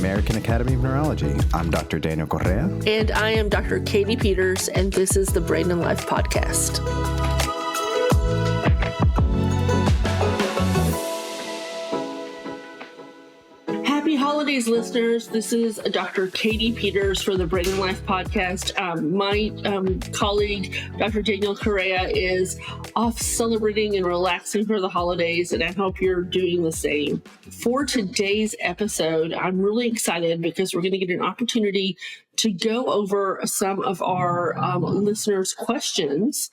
American Academy of Neurology. I'm Dr. Daniel Correa. And I am Dr. Katy Peters, and this is the Brain and Life Podcast. Happy holidays, listeners. This is Dr. Katy Peters for the Brain and Life Podcast. My colleague, Dr. Daniel Correa, is off celebrating and relaxing for the holidays, and I hope you're doing the same. For today's episode, I'm really excited because we're going to get an opportunity to go over some of our listeners' questions.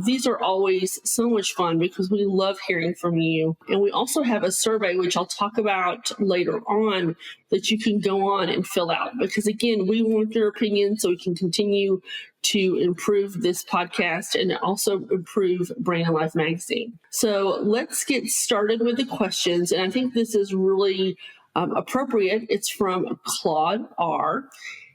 These are always so much fun because we love hearing from you. And we also have a survey, which I'll talk about later on, that you can go on and fill out. Because again, we want your opinion so we can continue to improve this podcast and also improve Brain and Life magazine. So let's get started with the questions. And I think this is really appropriate. It's from Claude R.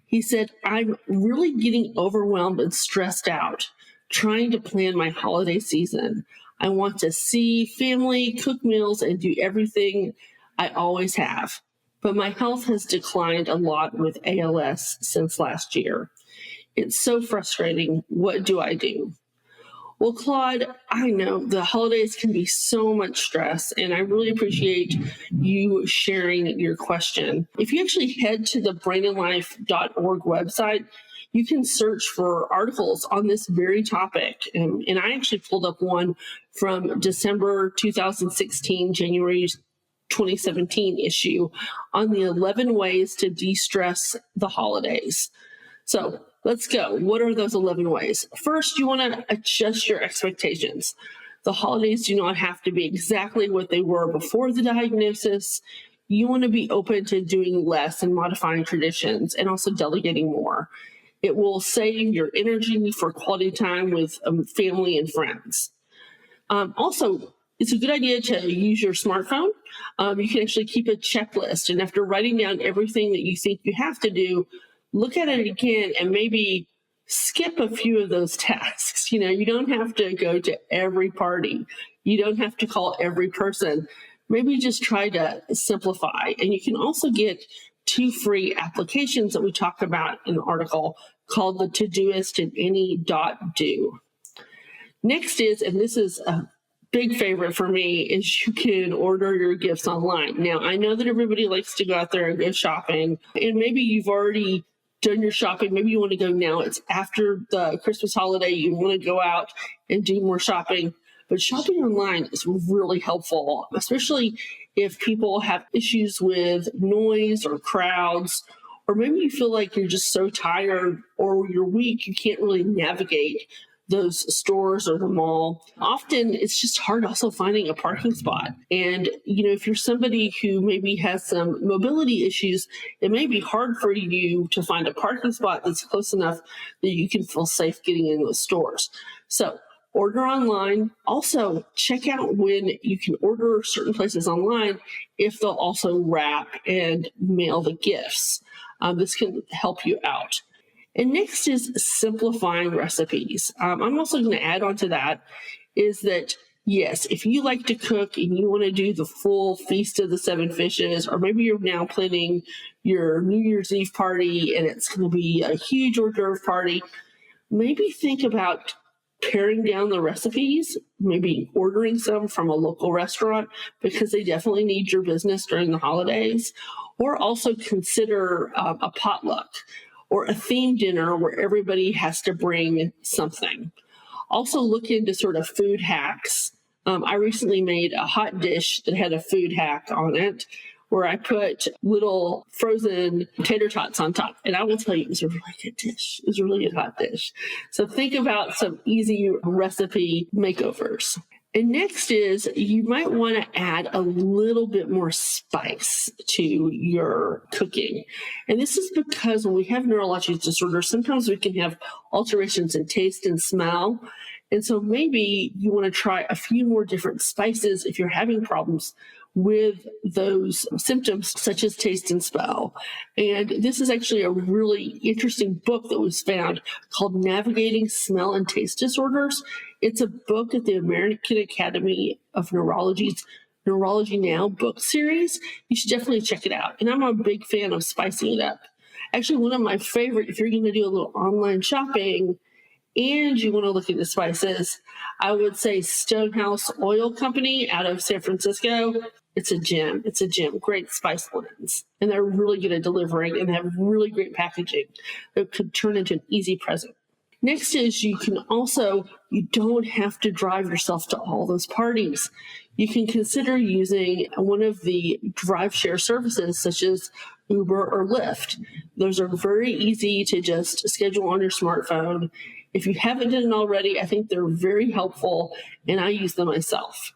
He said, I'm really getting overwhelmed and stressed out trying to plan my holiday season. I want to see family, cook meals, and do everything I always have. But my health has declined a lot with ALS since last year. It's so frustrating. What do I do? Well, Claude, I know the holidays can be so much stress, and I really appreciate you sharing your question. If you actually head to the brainandlife.org website, you can search for articles on this very topic. And I actually pulled up one from December 2016, January 2017 issue on the 11 ways to de-stress the holidays. So let's go. What are those 11 ways? First, you want to adjust your expectations. The holidays do not have to be exactly what they were before the diagnosis. You want to be open to doing less and modifying traditions and also delegating more. It will save your energy for quality time with family and friends. Also, it's a good idea to use your smartphone. You can actually keep a checklist, and after writing down everything that you think you have to do, look at it again and maybe skip a few of those tasks. You know, you don't have to go to every party. You don't have to call every person. Maybe just try to simplify. And you can also get 2 free applications that we talk about in the article called the Todoist and Any.do. Next is, and this is a big favorite for me, is you can order your gifts online. Now, I know that everybody likes to go out there and go shopping, and maybe you've already done your shopping. Maybe you want to go now. It's after the Christmas holiday. You want to go out and do more shopping. But shopping online is really helpful, especially if people have issues with noise or crowds, or maybe you feel like you're just so tired or you're weak, you can't really navigate those stores or the mall. Often it's just hard also finding a parking spot. And, you know, if you're somebody who maybe has some mobility issues, it may be hard for you to find a parking spot that's close enough that you can feel safe getting in those stores. So order online. Also, check out when you can order certain places online if they'll also wrap and mail the gifts. This can help you out. And next is simplifying recipes. I'm also going to add on to that is that, yes, if you like to cook and you want to do the full Feast of the Seven Fishes, or maybe you're now planning your New Year's Eve party and it's going to be a huge hors d'oeuvre party, maybe think about paring down the recipes, maybe ordering some from a local restaurant because they definitely need your business during the holidays, or also consider a potluck or a theme dinner where everybody has to bring something. Also look into sort of food hacks. I recently made a hot dish that had a food hack on it where I put little frozen tater tots on top. And I will tell you, it was a really good dish. It was a really good hot dish. So think about some easy recipe makeovers. And next is you might want to add a little bit more spice to your cooking. And this is because when we have neurologic disorders, sometimes we can have alterations in taste and smell. And so maybe you want to try a few more different spices if you're having problems with those symptoms such as taste and smell. And this is actually a really interesting book that was found called Navigating Smell and Taste Disorders. It's a book that the American Academy of Neurology's Neurology Now book series, you should definitely check it out. And I'm a big fan of spicing it up. Actually, one of my favorite, if you're going to do a little online shopping and you want to look at the spices, I would say Stonehouse Oil Company out of San Francisco. It's a gem. It's a gem. Great spice blends. And they're really good at delivering and have really great packaging that could turn into an easy present. Next is you don't have to drive yourself to all those parties. You can consider using one of the drive share services such as Uber or Lyft. Those are very easy to just schedule on your smartphone. If you haven't done it already, I think they're very helpful, and I use them myself.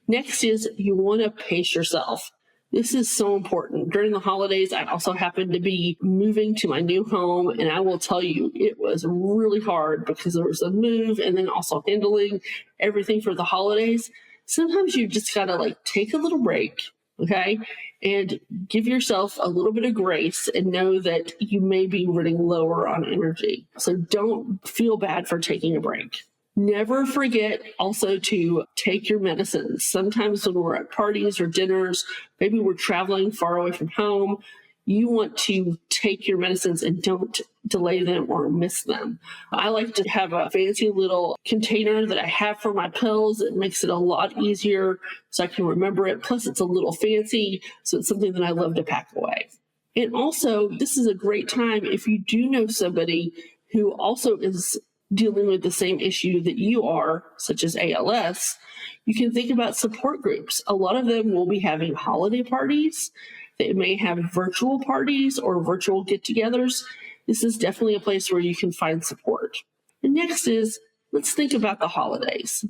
Next is you want to pace yourself. This is so important. During the holidays, I also happened to be moving to my new home, and I will tell you, it was really hard because there was a move and then also handling everything for the holidays. Sometimes you just got to take a little break, okay, and give yourself a little bit of grace and know that you may be running lower on energy. So don't feel bad for taking a break. Never forget also to take your medicines. Sometimes when we're at parties or dinners, maybe we're traveling far away from home, you want to take your medicines and don't delay them or miss them. I like to have a fancy little container that I have for my pills. It makes it a lot easier so I can remember it. Plus, it's a little fancy, so it's something that I love to pack away. And also, this is a great time if you do know somebody who also is dealing with the same issue that you are, such as ALS, you can think about support groups. A lot of them will be having holiday parties. They may have virtual parties or virtual get-togethers. This is definitely a place where you can find support. And next is, let's think about the holidays.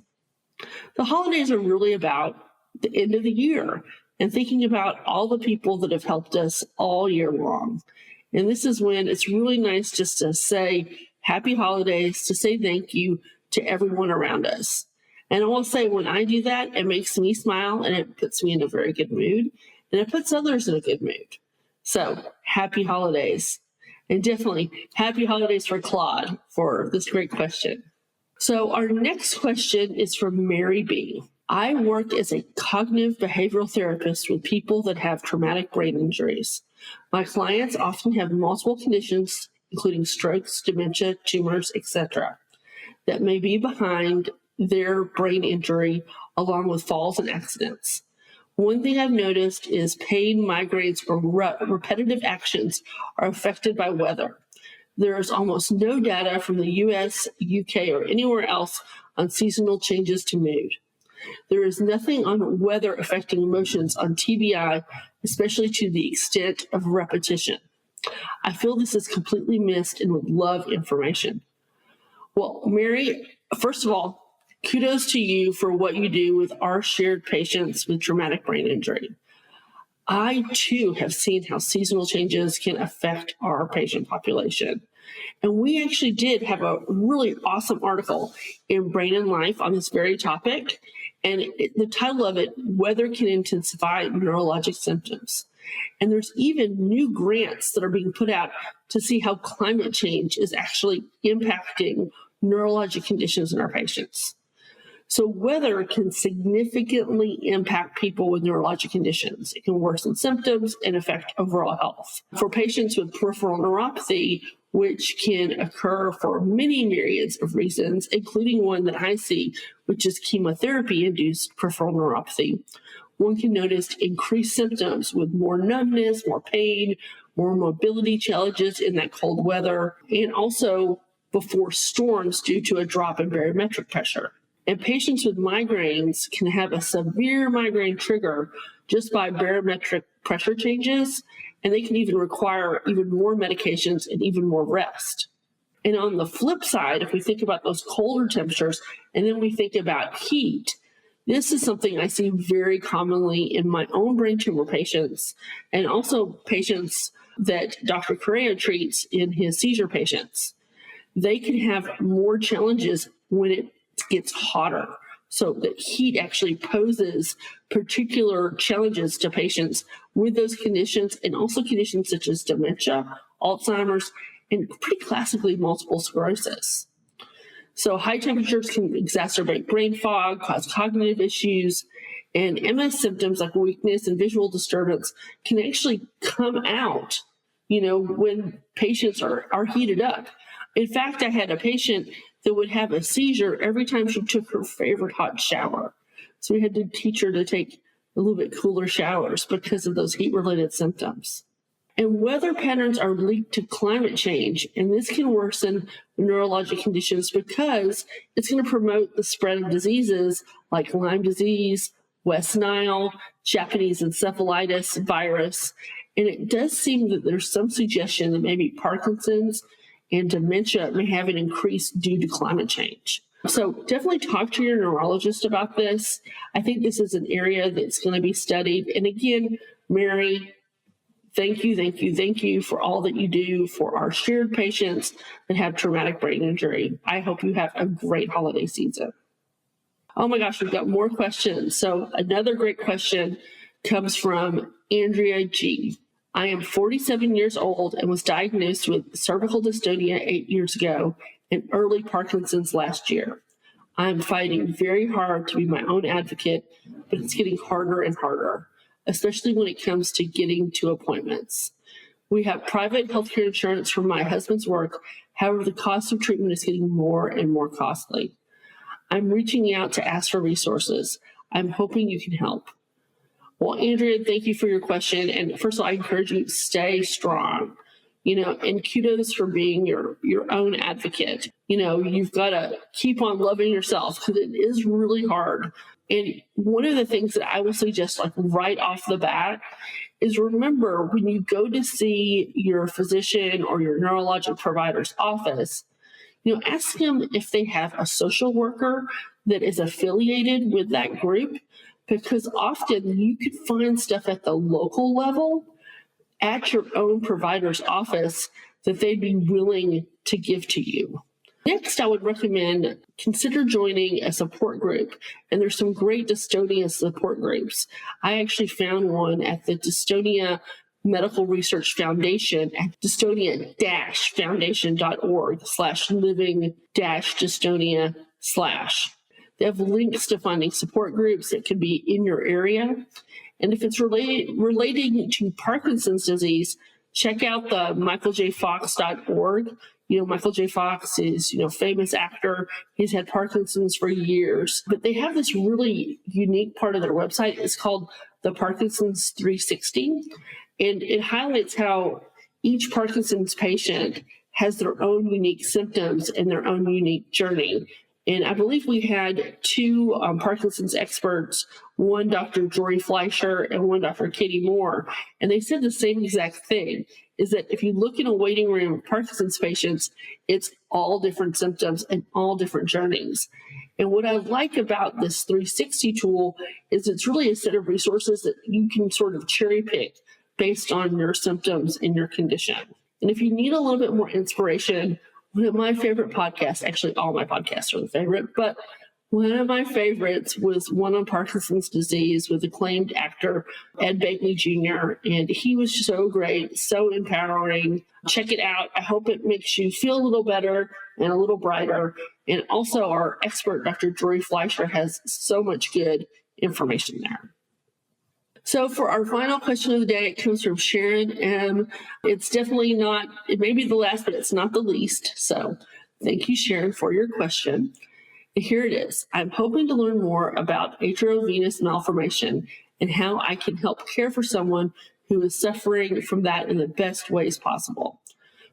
The holidays are really about the end of the year and thinking about all the people that have helped us all year long. And this is when it's really nice just to say happy holidays, to say thank you to everyone around us. And I will say when I do that, it makes me smile and it puts me in a very good mood. And it puts others in a good mood. So happy holidays. And definitely happy holidays for Claude for this great question. So our next question is from Mary B. I work as a cognitive behavioral therapist with people that have traumatic brain injuries. My clients often have multiple conditions, including strokes, dementia, tumors, etc., that may be behind their brain injury along with falls and accidents. One thing I've noticed is pain, migraines, or repetitive actions are affected by weather. There is almost no data from the US, UK, or anywhere else on seasonal changes to mood. There is nothing on weather affecting emotions on TBI, especially to the extent of repetition. I feel this is completely missed and would love information. Well, Mary, first of all, kudos to you for what you do with our shared patients with traumatic brain injury. I, too, have seen how seasonal changes can affect our patient population. And we actually did have a really awesome article in Brain and Life on this very topic. And the title of it, Weather Can Intensify Neurologic Symptoms. And there's even new grants that are being put out to see how climate change is actually impacting neurologic conditions in our patients. So weather can significantly impact people with neurologic conditions. It can worsen symptoms and affect overall health. For patients with peripheral neuropathy, which can occur for many myriads of reasons, including one that I see, which is chemotherapy-induced peripheral neuropathy, one can notice increased symptoms with more numbness, more pain, more mobility challenges in that cold weather, and also before storms due to a drop in barometric pressure. And patients with migraines can have a severe migraine trigger just by barometric pressure changes, and they can even require even more medications and even more rest. And on the flip side, if we think about those colder temperatures, and then we think about heat, this is something I see very commonly in my own brain tumor patients, and also patients that Dr. Correa treats in his seizure patients. They can have more challenges when it gets hotter. So the heat actually poses particular challenges to patients with those conditions, and also conditions such as dementia, Alzheimer's, and pretty classically multiple sclerosis. So high temperatures can exacerbate brain fog, cause cognitive issues, And MS symptoms like weakness and visual disturbance can actually come out, when patients are heated up. In fact, I had a patient that would have a seizure every time she took her favorite hot shower. So we had to teach her to take a little bit cooler showers because of those heat-related symptoms. And weather patterns are linked to climate change, and this can worsen neurologic conditions because it's going to promote the spread of diseases like Lyme disease, West Nile, Japanese encephalitis virus. And it does seem that there's some suggestion that maybe Parkinson's and dementia may have an increase due to climate change. So definitely talk to your neurologist about this. I think this is an area that's going to be studied. And again, Mary, thank you for all that you do for our shared patients that have traumatic brain injury. I hope you have a great holiday season. Oh my gosh, we've got more questions. So another great question comes from Andrea G. I am 47 years old and was diagnosed with cervical dystonia 8 years ago and early Parkinson's last year. I am fighting very hard to be my own advocate, but it's getting harder and harder, especially when it comes to getting to appointments. We have private healthcare insurance from my husband's work. However, the cost of treatment is getting more and more costly. I'm reaching out to ask for resources. I'm hoping you can help. Well, Andrea, thank you for your question. And first of all, I encourage you to stay strong, and kudos for being your own advocate. You've got to keep on loving yourself because it is really hard. And one of the things that I will suggest, like right off the bat, is remember when you go to see your physician or your neurologic provider's office, ask them if they have a social worker that is affiliated with that group, because often you could find stuff at the local level at your own provider's office that they'd be willing to give to you. Next, I would recommend consider joining a support group, and there's some great dystonia support groups. I actually found one at the Dystonia Medical Research Foundation at dystonia-foundation.org/living-dystonia/. They have links to finding support groups that can be in your area. And if it's relating to Parkinson's disease, check out the michaeljfox.org. Michael J. Fox is, famous actor. He's had Parkinson's for years. But they have this really unique part of their website. It's called the Parkinson's 360. And it highlights how each Parkinson's patient has their own unique symptoms and their own unique journey. And I believe we had two Parkinson's experts, one Dr. Jory Fleischer and one Dr. Katy Moore. And they said the same exact thing, is that if you look in a waiting room of Parkinson's patients, it's all different symptoms and all different journeys. And what I like about this 360 tool is it's really a set of resources that you can sort of cherry pick based on your symptoms and your condition. And if you need a little bit more inspiration, one of my favorite podcasts, actually all my podcasts are the favorite, but one of my favorites was one on Parkinson's disease with acclaimed actor Ed Begley Jr., and he was so great, so empowering. Check it out. I hope it makes you feel a little better and a little brighter. And also our expert, Dr. Jory Fleischer, has so much good information there. So for our final question of the day, it comes from Sharon M. It's definitely not, it may be the last, but it's not the least. So thank you, Sharon, for your question. And here it is. I'm hoping to learn more about atriovenous malformation and how I can help care for someone who is suffering from that in the best ways possible.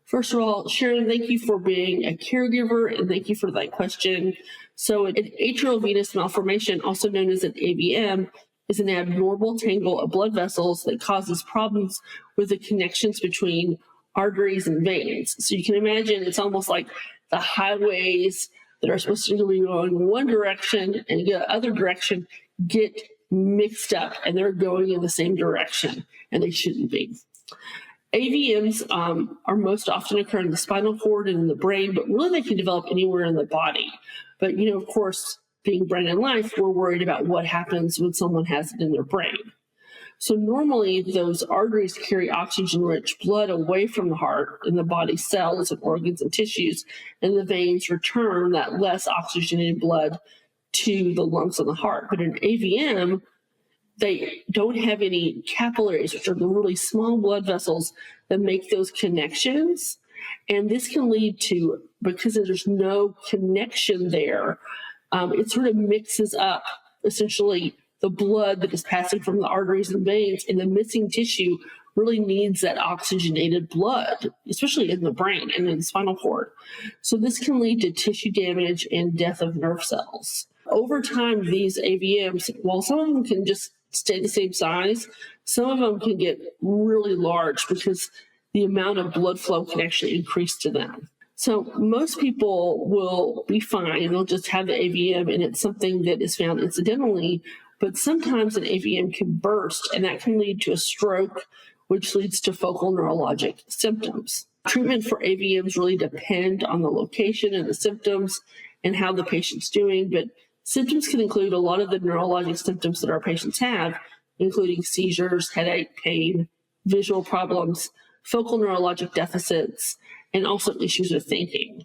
First of all, Sharon, thank you for being a caregiver, and thank you for that question. So an atriovenous malformation, also known as an AVM, is an abnormal tangle of blood vessels that causes problems with the connections between arteries and veins. So you can imagine it's almost like the highways that are supposed to be going one direction and the other direction get mixed up, and they're going in the same direction, and they shouldn't be. AVMs are most often occur in the spinal cord and in the brain, but really they can develop anywhere in the body. But, of course, being brain and life, we're worried about what happens when someone has it in their brain. So normally those arteries carry oxygen-rich blood away from the heart and the body's cells and organs and tissues, and the veins return that less oxygenated blood to the lungs and the heart. But in AVM, they don't have any capillaries, which are the really small blood vessels that make those connections. And this can lead to, because there's no connection there, it sort of mixes up essentially the blood that is passing from the arteries and veins, and the missing tissue really needs that oxygenated blood, especially in the brain and in the spinal cord. So this can lead to tissue damage and death of nerve cells. Over time, these AVMs, while some of them can just stay the same size, some of them can get really large because the amount of blood flow can actually increase to them. So most people will be fine. They'll just have the AVM, and it's something that is found incidentally. But sometimes an AVM can burst, and that can lead to a stroke, which leads to focal neurologic symptoms. Treatment for AVMs really depend on the location and the symptoms and how the patient's doing, but symptoms can include a lot of the neurologic symptoms that our patients have, including seizures, headache, pain, visual problems, focal neurologic deficits, and also issues with thinking.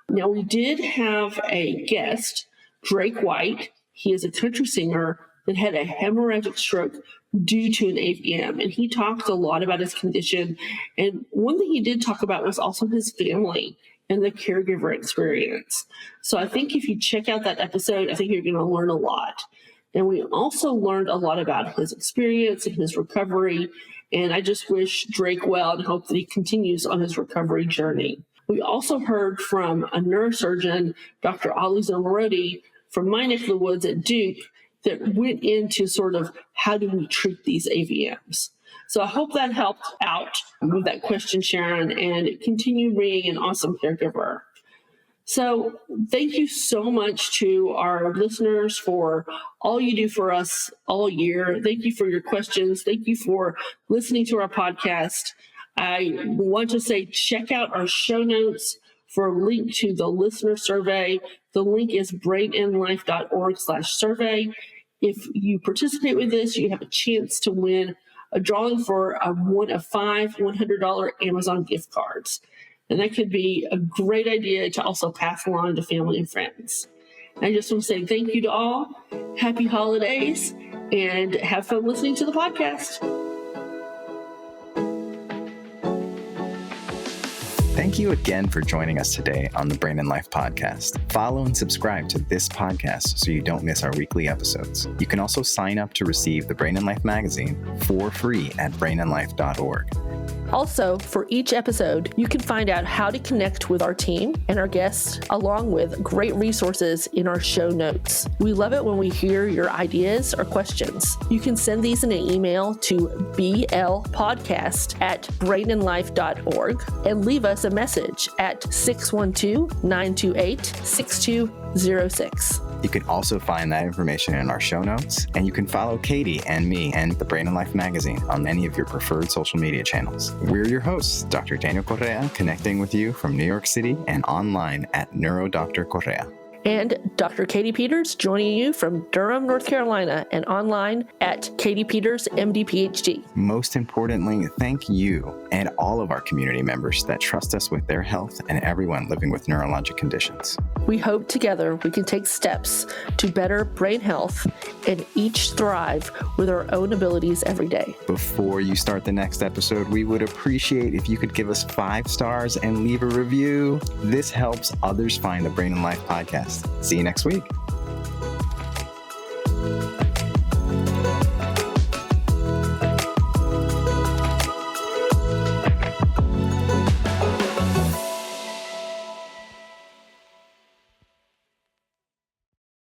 Now, we did have a guest, Drake White. He is a country singer that had a hemorrhagic stroke due to an AVM, and he talked a lot about his condition. And one thing he did talk about was also his family and the caregiver experience. So I think if you check out that episode, I think you're going to learn a lot. And we also learned a lot about his experience and his recovery. And I just wish Drake well and hope that he continues on his recovery journey. We also heard from a neurosurgeon, Dr. Ali Zomarodi, from my neck of the woods at Duke, that went into sort of how do we treat these AVMs. So I hope that helped out with that question, Sharon, and continue being an awesome caregiver. So thank you so much to our listeners for all you do for us all year. Thank you for your questions. Thank you for listening to our podcast. I want to say check out our show notes for a link to the listener survey. The link is brainandlife.org/survey. If you participate with this, you have a chance to win a drawing for one of 5 $100 Amazon gift cards. And that could be a great idea to also pass along to family and friends. I just want to say thank you to all. Happy holidays, and have fun listening to the podcast. Thank you again for joining us today on the Brain and Life podcast. Follow and subscribe to this podcast so you don't miss our weekly episodes. You can also sign up to receive the Brain and Life magazine for free at brainandlife.org. Also, for each episode, you can find out how to connect with our team and our guests, along with great resources in our show notes. We love it when we hear your ideas or questions. You can send these in an email to blpodcast@brainandlife.org and leave us a message at 612-928-6206. You can also find that information in our show notes, and you can follow Katy and me and the Brain and Life magazine on any of your preferred social media channels. We're your hosts, Dr. Daniel Correa, connecting with you from New York City and online at NeuroDr Correa. And Dr. Katy Peters joining you from Durham, North Carolina, and online at Katy Peters, MD, PhD. Most importantly, thank you and all of our community members that trust us with their health and everyone living with neurologic conditions. We hope together we can take steps to better brain health and each thrive with our own abilities every day. Before you start the next episode, we would appreciate if you could give us 5 stars and leave a review. This helps others find the Brain and Life podcast. See you next week.